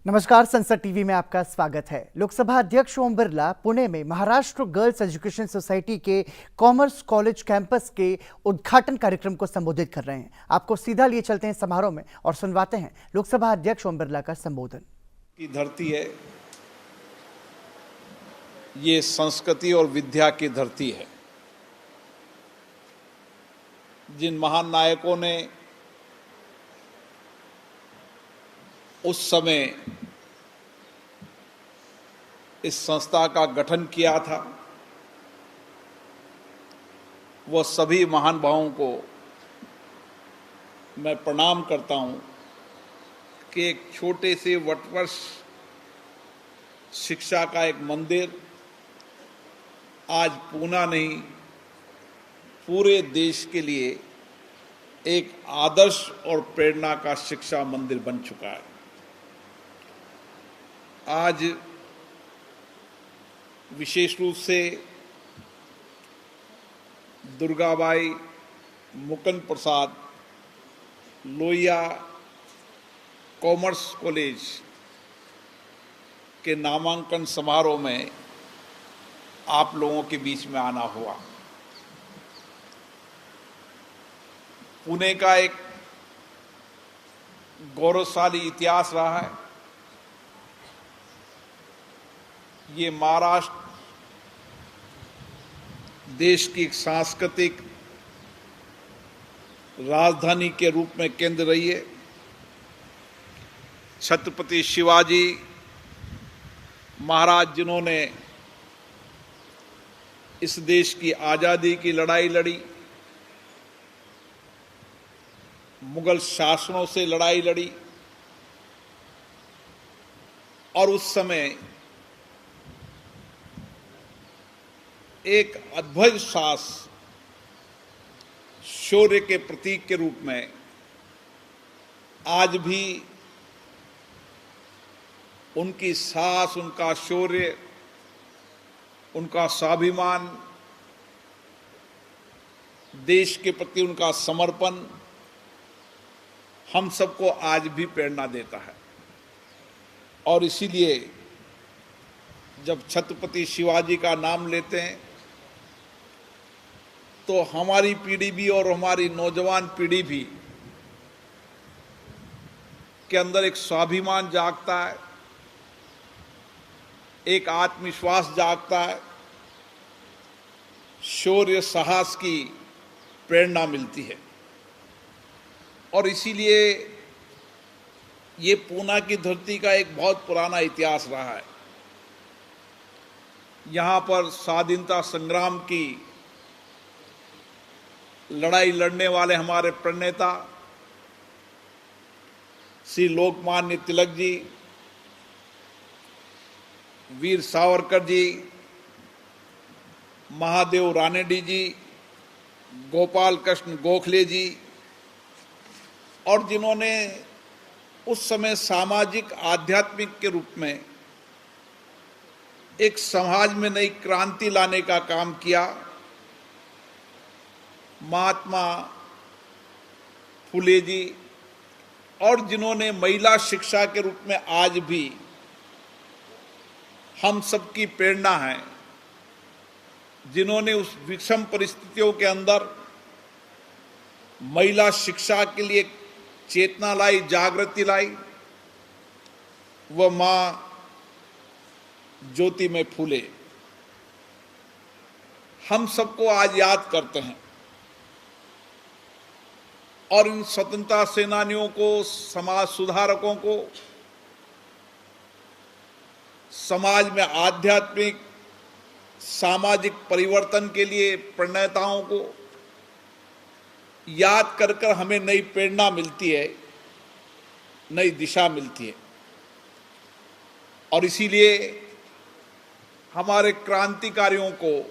नमस्कार, संसद टीवी में आपका स्वागत है। लोकसभा अध्यक्ष ओम बिरला पुणे में महाराष्ट्र गर्ल्स एजुकेशन सोसाइटी के कॉमर्स कॉलेज कैंपस के उद्घाटन कार्यक्रम को संबोधित कर रहे हैं। आपको सीधा लिए चलते हैं समारोह में और सुनवाते हैं लोकसभा अध्यक्ष ओम बिरला का संबोधन। की धरती है, ये संस्कृति और विद्या की धरती है। जिन महान नायकों ने उस समय इस संस्था का गठन किया था, वह सभी महान भावों को मैं प्रणाम करता हूं कि एक छोटे से वटवृक्ष शिक्षा का एक मंदिर आज पूना नहीं, पूरे देश के लिए एक आदर्श और प्रेरणा का शिक्षा मंदिर बन चुका है। आज विशेष रूप से दुर्गाबाई मुकुंद प्रसाद लोहिया कॉमर्स कॉलेज के नामांकन समारोह में आप लोगों के बीच में आना हुआ। पुणे का एक गौरवशाली इतिहास रहा है। ये महाराष्ट्र देश की एक सांस्कृतिक राजधानी के रूप में केंद्र रही है। छत्रपति शिवाजी महाराज, जिन्होंने इस देश की आज़ादी की लड़ाई लड़ी, मुगल शासनों से लड़ाई लड़ी और उस समय एक अद्भुत साहस शौर्य के प्रतीक के रूप में आज भी उनकी साहस, उनका शौर्य, उनका स्वाभिमान, देश के प्रति उनका समर्पण हम सबको आज भी प्रेरणा देता है। और इसीलिए जब छत्रपति शिवाजी का नाम लेते हैं तो हमारी पीढ़ी भी और हमारी नौजवान पीढ़ी भी के अंदर एक स्वाभिमान जागता है, एक आत्मविश्वास जागता है, शौर्य साहस की प्रेरणा मिलती है। और इसीलिए ये पूना की धरती का एक बहुत पुराना इतिहास रहा है। यहाँ पर स्वाधीनता संग्राम की लड़ाई लड़ने वाले हमारे प्रणेता श्री लोकमान्य तिलक जी, वीर सावरकर जी, महादेव रानडे जी, गोपाल कृष्ण गोखले जी, और जिन्होंने उस समय सामाजिक आध्यात्मिक के रूप में एक समाज में नई क्रांति लाने का काम किया। महात्मा फुले जी, और जिन्होंने महिला शिक्षा के रूप में आज भी हम सबकी प्रेरणा है, जिन्होंने उस विषम परिस्थितियों के अंदर महिला शिक्षा के लिए चेतना लाई, जागृति लाई, वह मां ज्योतिमय फूले हम सबको आज याद करते हैं। और इन स्वतंत्रता सेनानियों को, समाज सुधारकों को, समाज में आध्यात्मिक सामाजिक परिवर्तन के लिए प्रणेताओं को याद कर कर हमें नई प्रेरणा मिलती है, नई दिशा मिलती है। और इसीलिए हमारे क्रांतिकारियों को,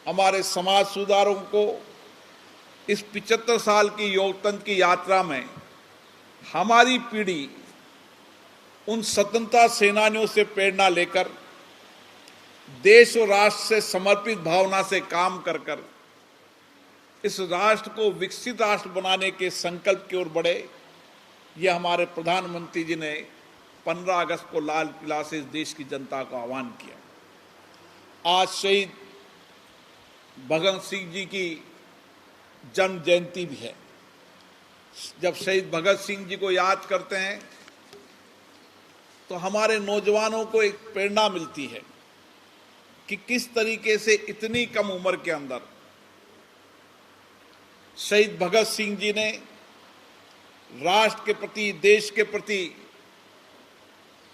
हमारे समाज सुधारकों को इस 75 साल की लोकतंत्र की यात्रा में हमारी पीढ़ी उन स्वतंत्रता सेनानियों से प्रेरणा लेकर देश और राष्ट्र से समर्पित भावना से काम कर कर इस राष्ट्र को विकसित राष्ट्र बनाने के संकल्प की ओर बढ़े। यह हमारे प्रधानमंत्री जी ने 15 अगस्त को लाल किला से इस देश की जनता को आह्वान किया। आज शहीद भगत सिंह जी की जन्म जयंती भी है। जब शहीद भगत सिंह जी को याद करते हैं तो हमारे नौजवानों को एक प्रेरणा मिलती है कि किस तरीके से इतनी कम उम्र के अंदर शहीद भगत सिंह जी ने राष्ट्र के प्रति, देश के प्रति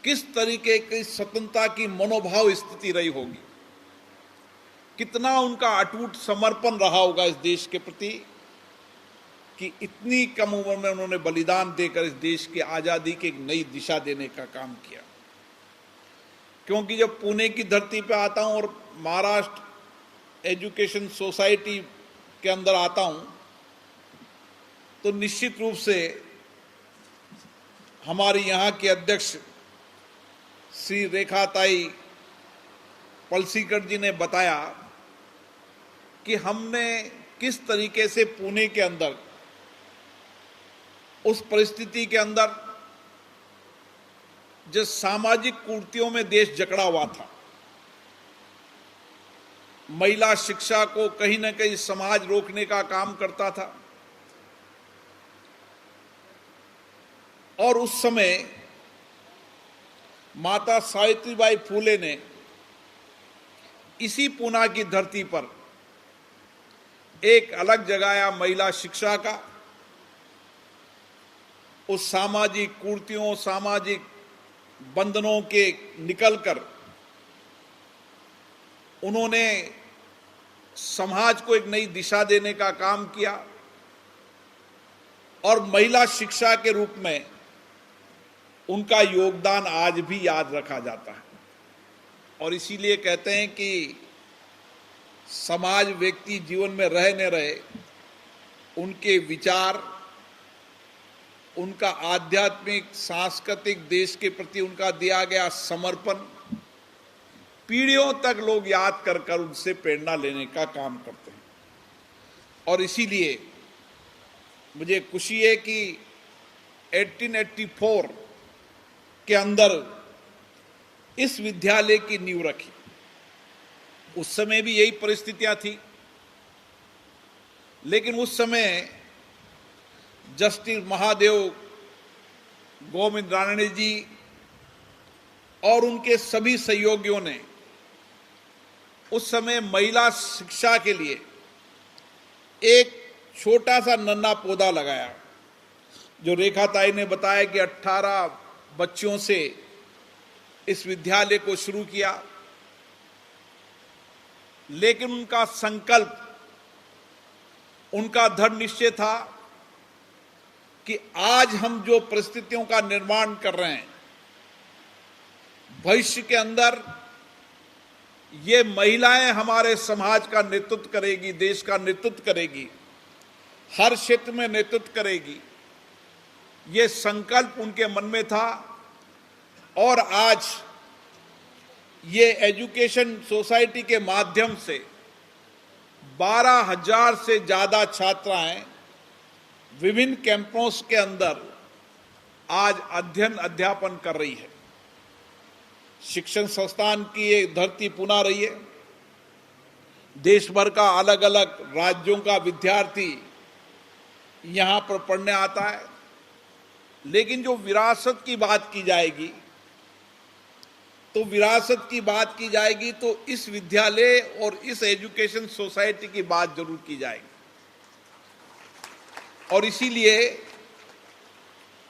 किस तरीके की स्वतंत्रता की मनोभाव स्थिति रही होगी, कितना उनका अटूट समर्पण रहा होगा इस देश के प्रति कि इतनी कम उम्र में उन्होंने बलिदान देकर इस देश की आजादी की एक नई दिशा देने का काम किया। क्योंकि जब पुणे की धरती पे आता हूं और महाराष्ट्र एजुकेशन सोसाइटी के अंदर आता हूं तो निश्चित रूप से हमारी यहाँ के अध्यक्ष श्री रेखाताई पलसीकर जी ने बताया कि हमने किस तरीके से पुणे के अंदर उस परिस्थिति के अंदर जिस सामाजिक कुरीतियों में देश जकड़ा हुआ था, महिला शिक्षा को कहीं ना कहीं समाज रोकने का काम करता था और उस समय माता सावित्रीबाई फूले ने इसी पूना की धरती पर एक अलग जगाया महिला शिक्षा का। उस सामाजिक कुरीतियों, सामाजिक बंधनों के निकलकर उन्होंने समाज को एक नई दिशा देने का काम किया और महिला शिक्षा के रूप में उनका योगदान आज भी याद रखा जाता है। और इसीलिए कहते हैं कि समाज व्यक्ति जीवन में रहे न रहे, उनके विचार, उनका आध्यात्मिक, सांस्कृतिक, देश के प्रति उनका दिया गया समर्पण पीढ़ियों तक लोग याद कर कर उनसे प्रेरणा लेने का काम करते हैं। और इसीलिए मुझे खुशी है कि 1884 के अंदर इस विद्यालय की नींव रखी। उस समय भी यही परिस्थितियां थी, लेकिन उस समय जस्टिस महादेव गोविंद रानड़े जी और उनके सभी सहयोगियों ने उस समय महिला शिक्षा के लिए एक छोटा सा नन्हा पौधा लगाया। जो रेखाताई ने बताया कि 18 बच्चों से इस विद्यालय को शुरू किया, लेकिन उनका संकल्प, उनका दृढ़ निश्चय था कि आज हम जो परिस्थितियों का निर्माण कर रहे हैं, भविष्य के अंदर ये महिलाएं हमारे समाज का नेतृत्व करेगी, देश का नेतृत्व करेगी, हर क्षेत्र में नेतृत्व करेगी। ये संकल्प उनके मन में था और आज ये एजुकेशन सोसाइटी के माध्यम से 12,000 से ज्यादा छात्राएं विभिन्न कैंपस के अंदर आज अध्ययन अध्यापन कर रही है। शिक्षण संस्थान की ये धरती पुना रही है। देश भर का अलग अलग राज्यों का विद्यार्थी यहाँ पर पढ़ने आता है। लेकिन जो विरासत की बात की जाएगी तो इस विद्यालय और इस एजुकेशन सोसाइटी की बात जरूर की जाएगी। और इसीलिए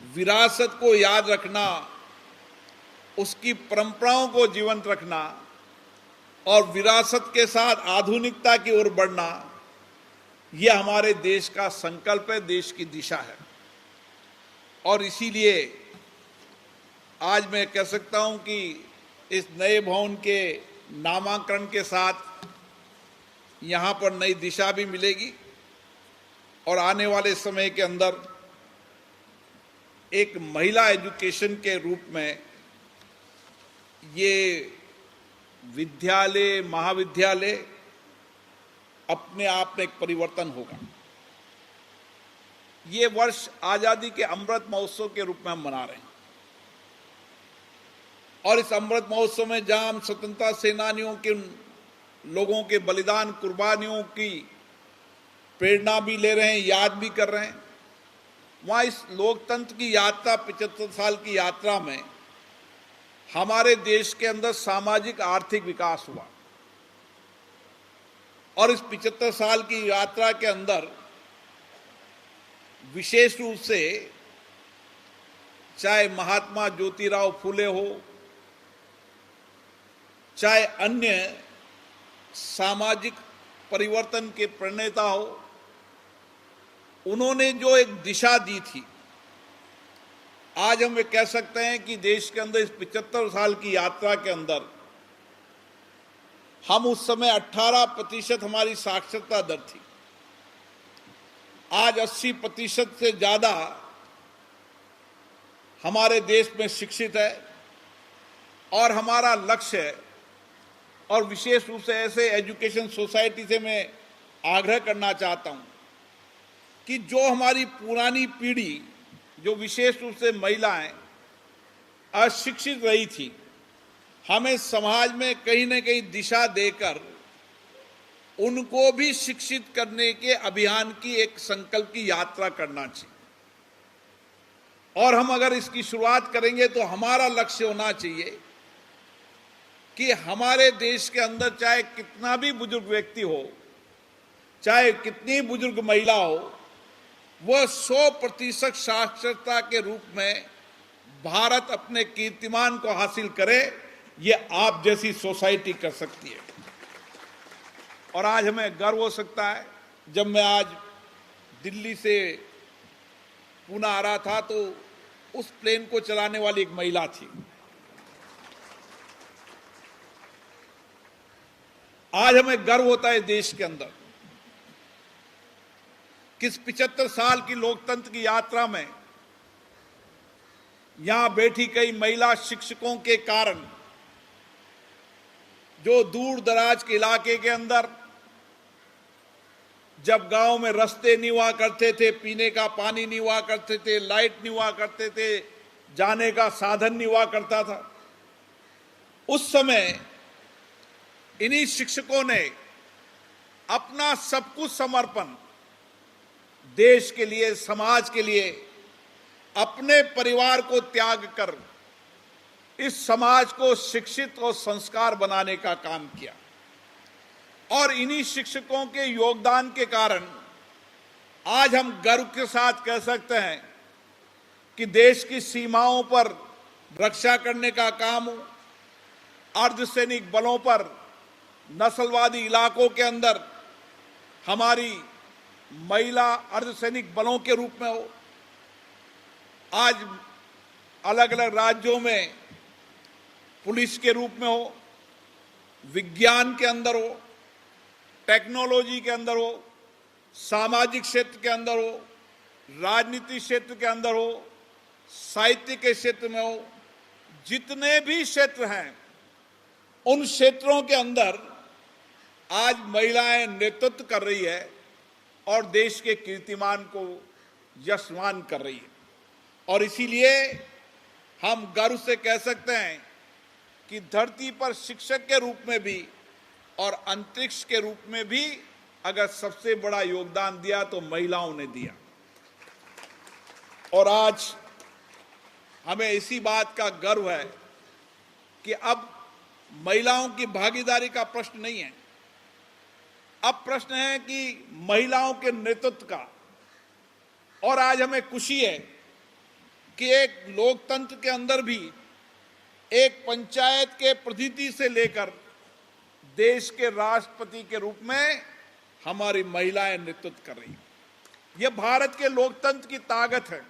विरासत को याद रखना, उसकी परंपराओं को जीवंत रखना और विरासत के साथ आधुनिकता की ओर बढ़ना, यह हमारे देश का संकल्प है, देश की दिशा है। और इसीलिए आज मैं कह सकता हूं कि इस नए भवन के नामांकन के साथ यहाँ पर नई दिशा भी मिलेगी और आने वाले समय के अंदर एक महिला एजुकेशन के रूप में ये विद्यालय, महाविद्यालय अपने आप में एक परिवर्तन होगा। ये वर्ष आजादी के अमृत महोत्सव के रूप में हम मना रहे हैं। और इस अमृत महोत्सव में जहां हम स्वतंत्रता सेनानियों के लोगों के बलिदान कुर्बानियों की प्रेरणा भी ले रहे हैं, याद भी कर रहे हैं, वहां इस लोकतंत्र की यात्रा 75 साल की यात्रा में हमारे देश के अंदर सामाजिक आर्थिक विकास हुआ। और इस 75 साल की यात्रा के अंदर विशेष रूप से चाहे महात्मा ज्योतिराव फूले हो, चाहे अन्य सामाजिक परिवर्तन के प्रणेता हो, उन्होंने जो एक दिशा दी थी, आज हम ये कह सकते हैं कि देश के अंदर इस 75 साल की यात्रा के अंदर हम उस समय 18% हमारी साक्षरता दर थी, आज 80% से ज्यादा हमारे देश में शिक्षित है। और हमारा लक्ष्य है, और विशेष रूप से ऐसे एजुकेशन सोसाइटी से मैं आग्रह करना चाहता हूं कि जो हमारी पुरानी पीढ़ी, जो विशेष रूप से महिलाएं अशिक्षित रही थी, हमें समाज में कहीं न कहीं दिशा देकर उनको भी शिक्षित करने के अभियान की एक संकल्प की यात्रा करना चाहिए। और हम अगर इसकी शुरुआत करेंगे तो हमारा लक्ष्य होना चाहिए कि हमारे देश के अंदर चाहे कितना भी बुजुर्ग व्यक्ति हो, चाहे कितनी बुजुर्ग महिला हो, वह 100% साक्षरता के रूप में भारत अपने कीर्तिमान को हासिल करे। ये आप जैसी सोसाइटी कर सकती है। और आज हमें गर्व हो सकता है, जब मैं आज दिल्ली से पुणे आ रहा था तो उस प्लेन को चलाने वाली एक महिला थी। आज हमें गर्व होता है देश के अंदर कि इस 75 साल की लोकतंत्र की यात्रा में यहां बैठी कई महिला शिक्षकों के कारण, जो दूर दराज के इलाके के अंदर जब गांव में रास्ते नहीं हुआ करते थे, पीने का पानी नहीं हुआ करते थे, लाइट नहीं हुआ करते थे, जाने का साधन नहीं हुआ करता था, उस समय इन्हीं शिक्षकों ने अपना सब कुछ समर्पण देश के लिए, समाज के लिए, अपने परिवार को त्याग कर इस समाज को शिक्षित और संस्कार बनाने का काम किया। और इन्हीं शिक्षकों के योगदान के कारण आज हम गर्व के साथ कह सकते हैं कि देश की सीमाओं पर रक्षा करने का काम हो, अर्धसैनिक बलों पर, नस्लवादी इलाकों के अंदर हमारी महिला अर्धसैनिक बलों के रूप में हो, आज अलग अलग राज्यों में पुलिस के रूप में हो, विज्ञान के अंदर हो, टेक्नोलॉजी के अंदर हो, सामाजिक क्षेत्र के अंदर हो, राजनीति क्षेत्र के अंदर हो, साहित्य के क्षेत्र में हो, जितने भी क्षेत्र हैं उन क्षेत्रों के अंदर आज महिलाएं नेतृत्व कर रही है और देश के कीर्तिमान को यशमान कर रही है। और इसीलिए हम गर्व से कह सकते हैं कि धरती पर शिक्षक के रूप में भी और अंतरिक्ष के रूप में भी अगर सबसे बड़ा योगदान दिया तो महिलाओं ने दिया। और आज हमें इसी बात का गर्व है कि अब महिलाओं की भागीदारी का प्रश्न नहीं है, अब प्रश्न है कि महिलाओं के नेतृत्व का। और आज हमें खुशी है कि एक लोकतंत्र के अंदर भी एक पंचायत के प्रतिनिधि से लेकर देश के राष्ट्रपति के रूप में हमारी महिलाएं नेतृत्व कर रही हैं। यह भारत के लोकतंत्र की ताकत है,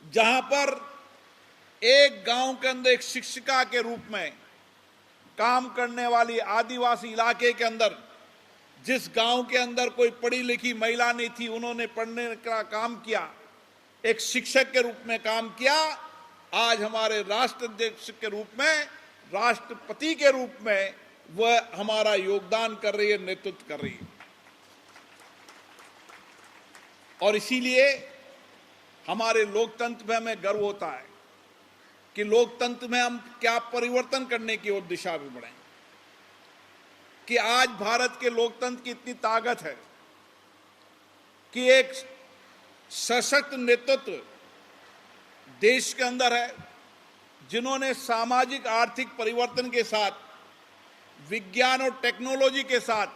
जहां पर एक गांव के अंदर एक शिक्षिका के रूप में काम करने वाली आदिवासी इलाके के अंदर, जिस गांव के अंदर कोई पढ़ी लिखी महिला नहीं थी, उन्होंने पढ़ने का काम किया, एक शिक्षक के रूप में काम किया। आज हमारे राष्ट्राध्यक्ष के रूप में, राष्ट्रपति के रूप में वह हमारा योगदान कर रही है, नेतृत्व कर रही है। और इसीलिए हमारे लोकतंत्र में हमें गर्व होता है कि लोकतंत्र में हम क्या परिवर्तन करने की ओर दिशा में बढ़े, कि आज भारत के लोकतंत्र की इतनी ताकत है कि एक सशक्त नेतृत्व देश के अंदर है, जिन्होंने सामाजिक आर्थिक परिवर्तन के साथ, विज्ञान और टेक्नोलॉजी के साथ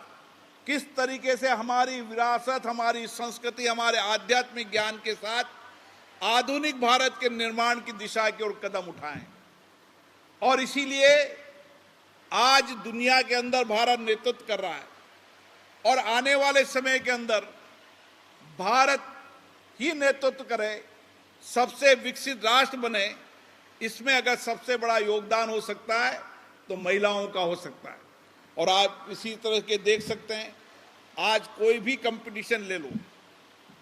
किस तरीके से हमारी विरासत, हमारी संस्कृति, हमारे आध्यात्मिक ज्ञान के साथ आधुनिक भारत के निर्माण की दिशा की ओर कदम उठाएं। और इसीलिए आज दुनिया के अंदर भारत नेतृत्व कर रहा है और आने वाले समय के अंदर भारत ही नेतृत्व करे, सबसे विकसित राष्ट्र बने। इसमें अगर सबसे बड़ा योगदान हो सकता है तो महिलाओं का हो सकता है। और आप इसी तरह के देख सकते हैं, आज कोई भी कंपटीशन ले लो,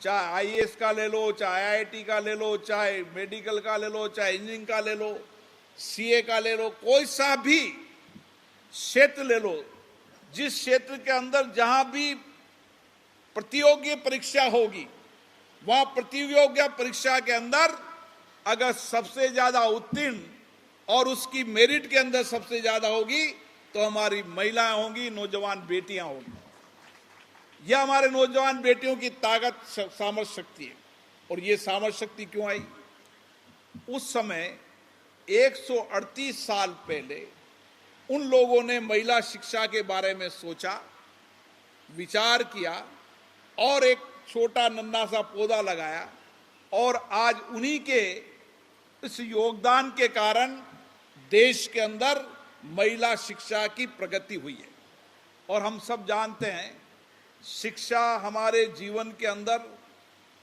चाहे आईएएस का ले लो, चाहे आईआईटी का ले लो, चाहे मेडिकल का ले लो, चाहे इंजीनियरिंग का ले लो, सीए का ले लो, कोई सा भी क्षेत्र ले लो, जिस क्षेत्र के अंदर जहां भी प्रतियोगी परीक्षा होगी, वहां प्रतियोगी परीक्षा के अंदर अगर सबसे ज्यादा उत्तीर्ण और उसकी मेरिट के अंदर सबसे ज्यादा होगी तो हमारी महिलाएं होंगी, नौजवान बेटियां होंगी। यह हमारे नौजवान बेटियों की ताकत, सामर्थ्य शक्ति है। और ये सामर्थ्य शक्ति क्यों आई? उस समय 138 साल पहले उन लोगों ने महिला शिक्षा के बारे में सोचा, विचार किया और एक छोटा नन्हा सा पौधा लगाया। और आज उन्हीं के इस योगदान के कारण देश के अंदर महिला शिक्षा की प्रगति हुई है। और हम सब जानते हैं, शिक्षा हमारे जीवन के अंदर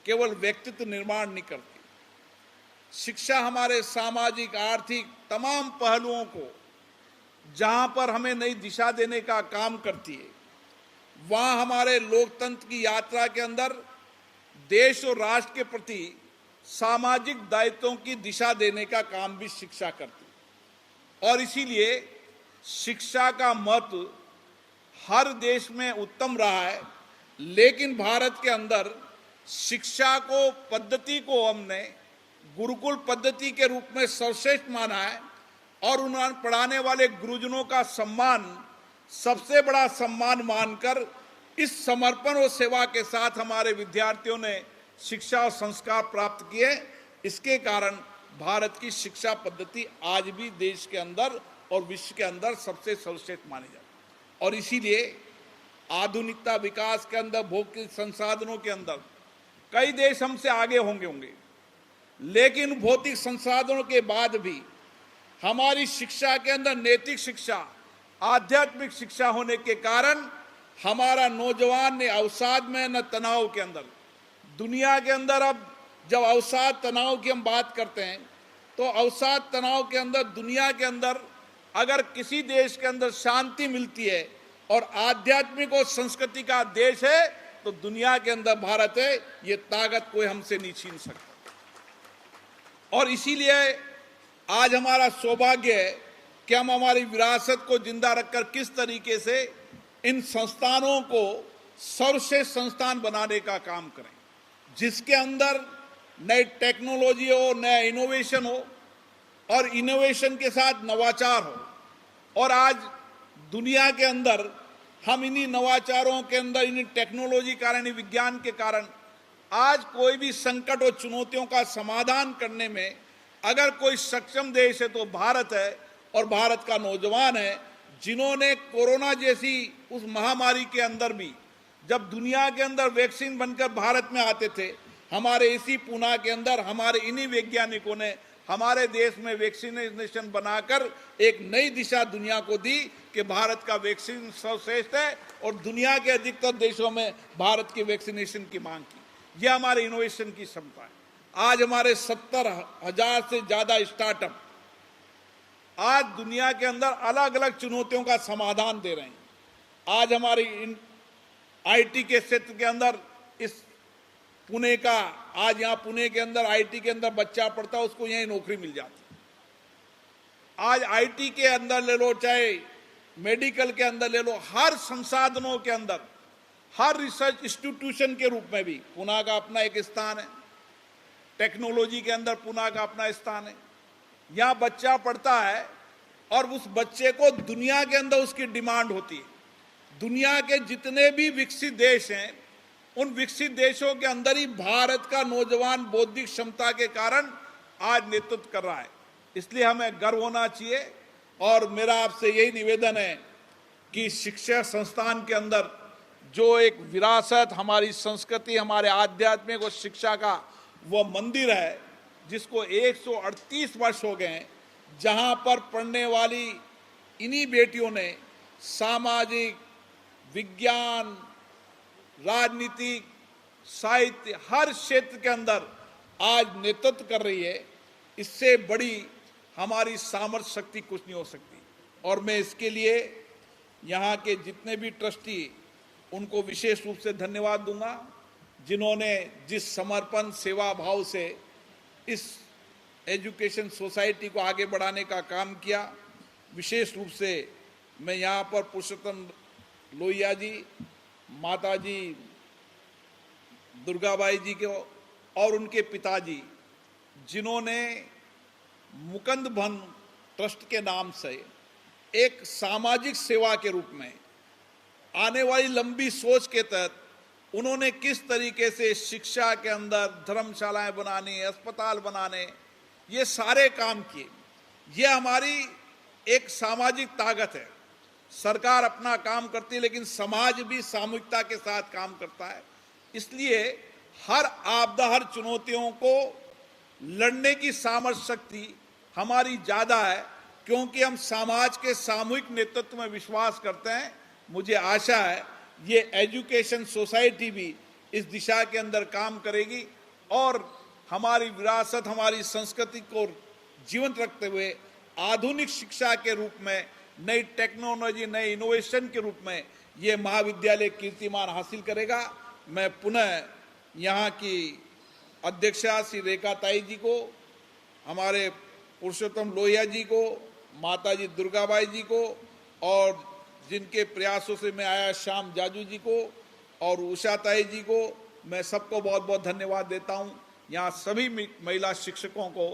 केवल व्यक्तित्व निर्माण नहीं करती, शिक्षा हमारे सामाजिक, आर्थिक तमाम पहलुओं को जहां पर हमें नई दिशा देने का काम करती है, वहां हमारे लोकतंत्र की यात्रा के अंदर देश और राष्ट्र के प्रति सामाजिक दायित्वों की दिशा देने का काम भी शिक्षा करती है। और इसीलिए शिक्षा का महत्व हर देश में उत्तम रहा है, लेकिन भारत के अंदर शिक्षा को, पद्धति को हमने गुरुकुल पद्धति के रूप में सर्वश्रेष्ठ माना है। और उन्होंने पढ़ाने वाले गुरुजनों का सम्मान सबसे बड़ा सम्मान मानकर इस समर्पण और सेवा के साथ हमारे विद्यार्थियों ने शिक्षा और संस्कार प्राप्त किए। इसके कारण भारत की शिक्षा पद्धति आज भी देश के अंदर और विश्व के अंदर सबसे सर्वश्रेष्ठ मानी जाती है। और इसीलिए आधुनिकता विकास के अंदर, भौतिक संसाधनों के अंदर कई देश हमसे आगे होंगे, लेकिन भौतिक संसाधनों के बाद भी हमारी शिक्षा के अंदर नैतिक शिक्षा, आध्यात्मिक शिक्षा होने के कारण हमारा नौजवान ने अवसाद में, न तनाव के अंदर, दुनिया के अंदर अब जब अवसाद तनाव की हम बात करते हैं तो अवसाद तनाव के अंदर, दुनिया के अंदर अगर किसी देश के अंदर शांति मिलती है और आध्यात्मिक और संस्कृति का देश है तो दुनिया के अंदर भारत है। ये ताकत कोई हमसे नहीं छीन सकता। और इसीलिए आज हमारा सौभाग्य है कि हम हमारी विरासत को जिंदा रखकर किस तरीके से इन संस्थानों को सर्वश्रेष्ठ संस्थान बनाने का काम करें, जिसके अंदर नई टेक्नोलॉजी हो, नया इनोवेशन हो और इनोवेशन के साथ नवाचार हो। और आज दुनिया के अंदर हम इन्हीं नवाचारों के अंदर, इन्हीं टेक्नोलॉजी कारण, इन्हीं विज्ञान के कारण आज कोई भी संकट और चुनौतियों का समाधान करने में अगर कोई सक्षम देश है तो भारत है। और भारत का नौजवान है, जिन्होंने कोरोना जैसी उस महामारी के अंदर भी, जब दुनिया के अंदर वैक्सीन बनकर भारत में आते थे, हमारे इसी पूना के अंदर हमारे इन्हीं वैज्ञानिकों ने हमारे देश में वैक्सीनेशन बनाकर एक नई दिशा दुनिया को दी कि भारत का वैक्सीन सर्वश्रेष्ठ है और दुनिया के अधिकतर देशों में भारत की वैक्सीनेशन की मांग की। यह हमारे इनोवेशन की क्षमता है। आज हमारे 70,000 से ज्यादा स्टार्टअप आज दुनिया के अंदर अलग अलग चुनौतियों का समाधान दे रहे हैं। आज हमारी आईटी के क्षेत्र के अंदर, इस पुणे का, आज यहाँ पुणे के अंदर आईटी के अंदर बच्चा पढ़ता है, उसको यहीं नौकरी मिल जाती है। आज आईटी के अंदर ले लो, चाहे मेडिकल के अंदर ले लो, हर संसाधनों के अंदर, हर रिसर्च इंस्टीट्यूशन के रूप में भी पुणे का अपना एक स्थान है। टेक्नोलॉजी के अंदर पुणे का अपना स्थान है। यहाँ बच्चा पढ़ता है और उस बच्चे को दुनिया के अंदर उसकी डिमांड होती है। दुनिया के जितने भी विकसित देश हैं, उन विकसित देशों के अंदर ही भारत का नौजवान बौद्धिक क्षमता के कारण आज नेतृत्व कर रहा है। इसलिए हमें गर्व होना चाहिए। और मेरा आपसे यही निवेदन है कि शिक्षा संस्थान के अंदर जो एक विरासत, हमारी संस्कृति, हमारे आध्यात्मिक और शिक्षा का वो मंदिर है, जिसको 138 वर्ष हो गए हैं, जहां पर पढ़ने वाली इन्हीं बेटियों ने सामाजिक, विज्ञान, राजनीतिक, साहित्य, हर क्षेत्र के अंदर आज नेतृत्व कर रही है। इससे बड़ी हमारी सामर्थ्य शक्ति कुछ नहीं हो सकती। और मैं इसके लिए यहाँ के जितने भी ट्रस्टी, उनको विशेष रूप से धन्यवाद दूंगा, जिन्होंने जिस समर्पण, सेवा भाव से इस एजुकेशन सोसाइटी को आगे बढ़ाने का काम किया। विशेष रूप से मैं यहाँ पर पुरुषोत्तम लोहिया जी, माता जी दुर्गाबाई जी को और उनके पिताजी, जिन्होंने मुकुंद भन ट्रस्ट के नाम से एक सामाजिक सेवा के रूप में आने वाली लंबी सोच के तहत उन्होंने किस तरीके से शिक्षा के अंदर धर्मशालाएं बनाने, अस्पताल बनाने, ये सारे काम किए। ये हमारी एक सामाजिक ताकत है। सरकार अपना काम करती है, लेकिन समाज भी सामूहिकता के साथ काम करता है। इसलिए हर आपदा, हर चुनौतियों को लड़ने की सामर्थ्य शक्ति हमारी ज़्यादा है, क्योंकि हम समाज के सामूहिक नेतृत्व में विश्वास करते हैं। मुझे आशा है ये एजुकेशन सोसाइटी भी इस दिशा के अंदर काम करेगी और हमारी विरासत, हमारी संस्कृति को जीवंत रखते हुए आधुनिक शिक्षा के रूप में, नई टेक्नोलॉजी, नए इनोवेशन के रूप में ये महाविद्यालय कीर्तिमान हासिल करेगा। मैं पुनः यहाँ की अध्यक्षा श्री रेखा ताई जी को, हमारे पुरुषोत्तम लोहिया जी को, माताजी दुर्गाबाई जी को, और जिनके प्रयासों से मैं आया श्याम जाजू जी को और उषा ताई जी को, मैं सबको बहुत बहुत धन्यवाद देता हूँ। यहाँ सभी महिला शिक्षकों को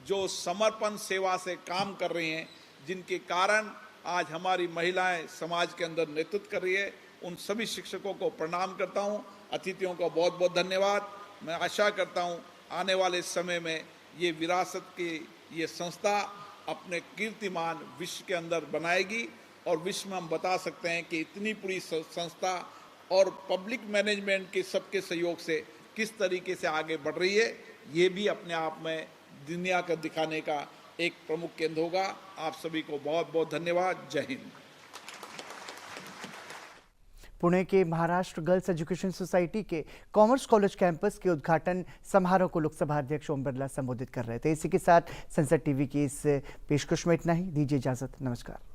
जो समर्पण सेवा से काम कर रही हैं, जिनके कारण आज हमारी महिलाएं समाज के अंदर नेतृत्व कर रही है, उन सभी शिक्षकों को प्रणाम करता हूँ। अतिथियों को बहुत बहुत धन्यवाद। मैं आशा करता हूँ आने वाले समय में ये विरासत की ये संस्था अपने कीर्तिमान विश्व के अंदर बनाएगी और विश्व में हम बता सकते हैं कि इतनी पूरी संस्था और पब्लिक मैनेजमेंट के सबके सहयोग से किस तरीके से आगे बढ़ रही है। ये भी अपने आप में दुनिया का दिखाने का एक प्रमुख केंद्र होगा। आप सभी को बहुत बहुत धन्यवाद। जय हिंद। पुणे के महाराष्ट्र गर्ल्स एजुकेशन सोसाइटी के कॉमर्स कॉलेज कैंपस के उद्घाटन समारोह को लोकसभा अध्यक्ष ओम बिरला संबोधित कर रहे थे। इसी के साथ संसद टीवी की इस पेशकश में इतना ही। दीजिए इजाजत। नमस्कार।